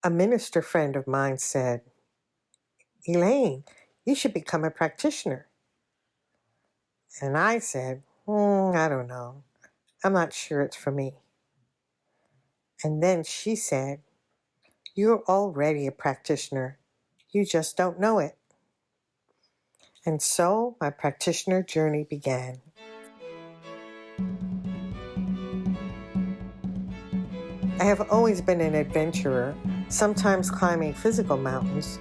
A minister friend of mine said, "Elaine, you should become a practitioner." And I said, I don't know. I'm not sure it's for me. And then she said, "You're already a practitioner. You just don't know it." And so my practitioner journey began. I have always been an adventurer, sometimes climbing physical mountains,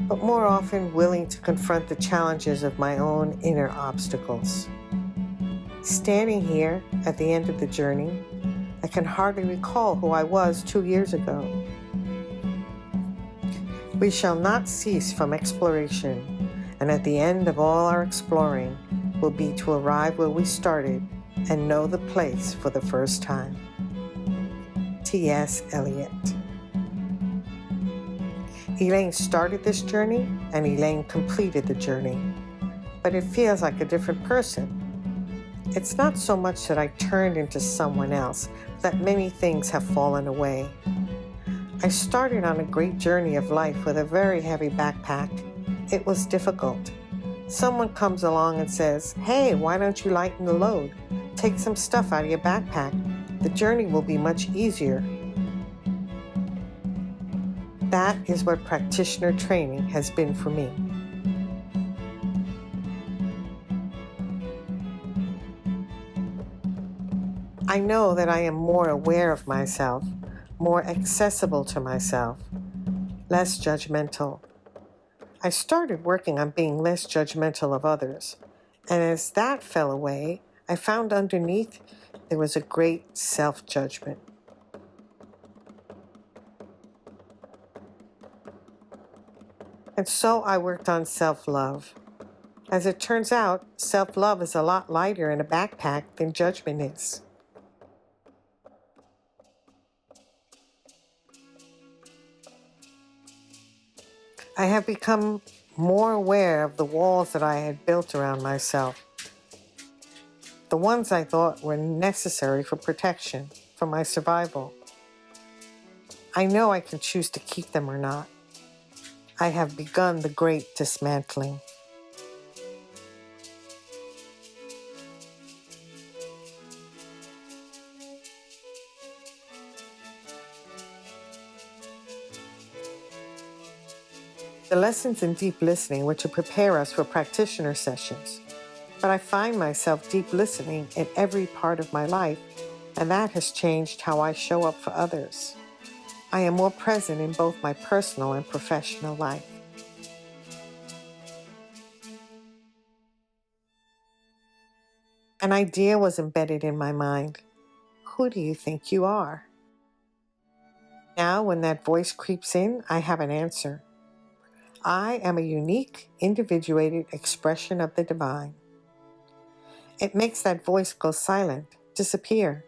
but more often willing to confront the challenges of my own inner obstacles. Standing here at the end of the journey, I can hardly recall who I was 2 years ago. We shall not cease from exploration, and at the end of all our exploring will be to arrive where we started and know the place for the first time. T.S. Eliot. Elaine started this journey, and Elaine completed the journey, but it feels like a different person. It's not so much that I turned into someone else, that many things have fallen away. I started on a great journey of life with a very heavy backpack. It was difficult. Someone comes along and says, "Hey, why don't you lighten the load? Take some stuff out of your backpack. The journey will be much easier." That is what practitioner training has been for me. I know that I am more aware of myself, more accessible to myself, less judgmental. I started working on being less judgmental of others, and as that fell away, I found underneath there was a great self-judgment. And so I worked on self-love. As it turns out, self-love is a lot lighter in a backpack than judgment is. I have become more aware of the walls that I had built around myself, the ones I thought were necessary for protection, for my survival. I know I can choose to keep them or not. I have begun the great dismantling. The lessons in deep listening were to prepare us for practitioner sessions, but I find myself deep listening in every part of my life, and that has changed how I show up for others. I am more present in both my personal and professional life. An idea was embedded in my mind. Who do you think you are? Now, when that voice creeps in, I have an answer. I am a unique, individuated expression of the divine. It makes that voice go silent, disappear.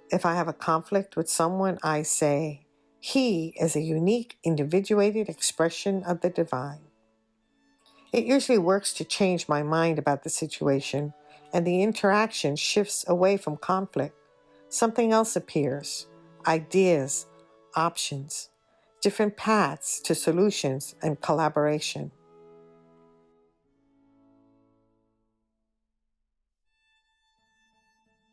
If I have a conflict with someone, I say, "He is a unique, individuated expression of the divine." It usually works to change my mind about the situation, and the interaction shifts away from conflict. Something else appears, ideas, options, different paths to solutions and collaboration.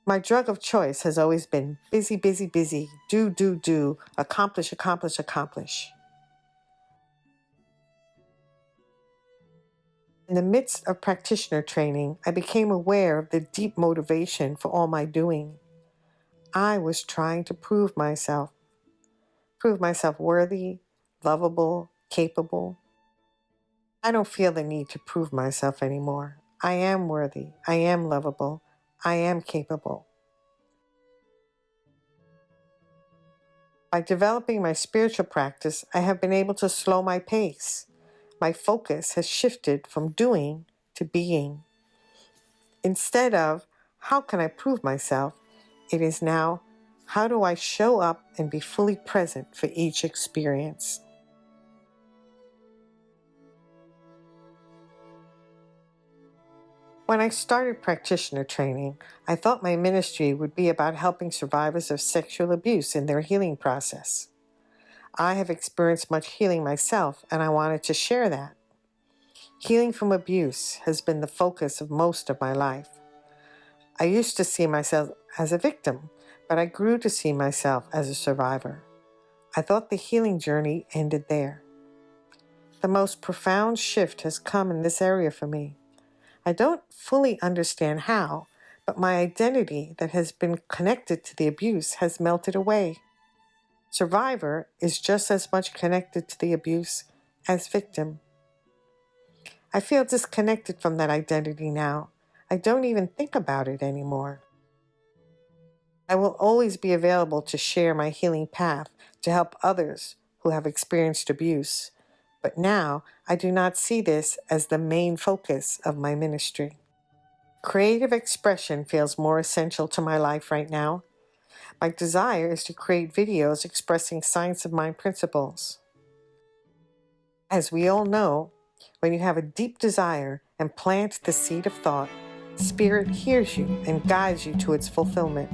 My drug of choice has always been busy, busy, busy, do, accomplish, accomplish, accomplish. In the midst of practitioner training, I became aware of the deep motivation for all my doing. I was trying to prove myself worthy, lovable, capable. I don't feel the need to prove myself anymore. I am worthy, I am lovable, I am capable. By developing my spiritual practice, I have been able to slow my pace. My focus has shifted from doing to being. Instead of, how can I prove myself? It is now, how do I show up and be fully present for each experience? When I started practitioner training, I thought my ministry would be about helping survivors of sexual abuse in their healing process. I have experienced much healing myself, and I wanted to share that. Healing from abuse has been the focus of most of my life. I used to see myself as a victim, but I grew to see myself as a survivor. I thought the healing journey ended there. The most profound shift has come in this area for me. I don't fully understand how, but my identity that has been connected to the abuse has melted away. Survivor is just as much connected to the abuse as victim. I feel disconnected from that identity now. I don't even think about it anymore. I will always be available to share my healing path to help others who have experienced abuse. But now I do not see this as the main focus of my ministry. Creative expression feels more essential to my life right now. My desire is to create videos expressing science of mind principles. As we all know, when you have a deep desire and plant the seed of thought, Spirit hears you and guides you to its fulfillment.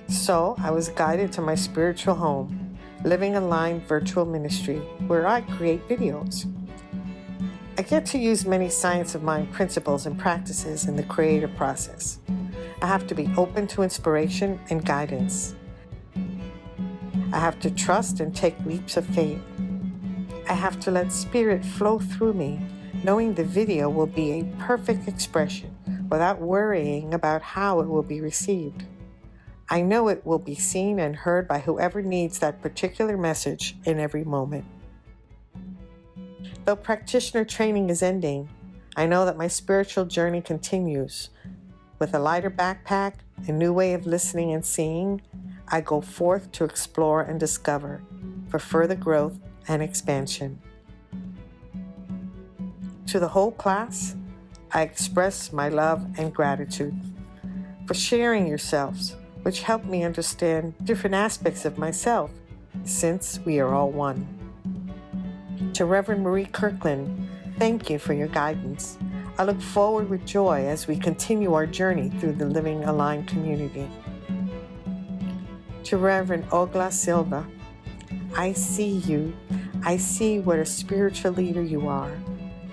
So I was guided to my spiritual home, Living Aligned Virtual Ministry, where I create videos. I get to use many science of mind principles and practices in the creative process. I have to be open to inspiration and guidance. I have to trust and take leaps of faith. I have to let Spirit flow through me, knowing the video will be a perfect expression without worrying about how it will be received. I know it will be seen and heard by whoever needs that particular message in every moment. Though practitioner training is ending, I know that my spiritual journey continues. With a lighter backpack, a new way of listening and seeing, I go forth to explore and discover for further growth and expansion. To the whole class, I express my love and gratitude for sharing yourselves, which helped me understand different aspects of myself, since we are all one. To Reverend Marie Kirkland, thank you for your guidance. I look forward with joy as we continue our journey through the Living Aligned community. To Reverend Ogla Silva, I see you. I see what a spiritual leader you are.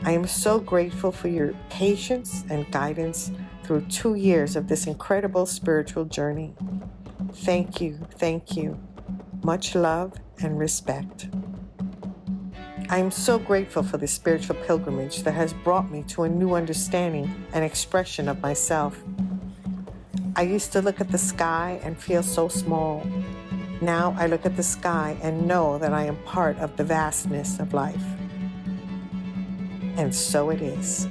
I am so grateful for your patience and guidance through 2 years of this incredible spiritual journey. Thank you, thank you. Much love and respect. I am so grateful for this spiritual pilgrimage that has brought me to a new understanding and expression of myself. I used to look at the sky and feel so small. Now I look at the sky and know that I am part of the vastness of life. And so it is.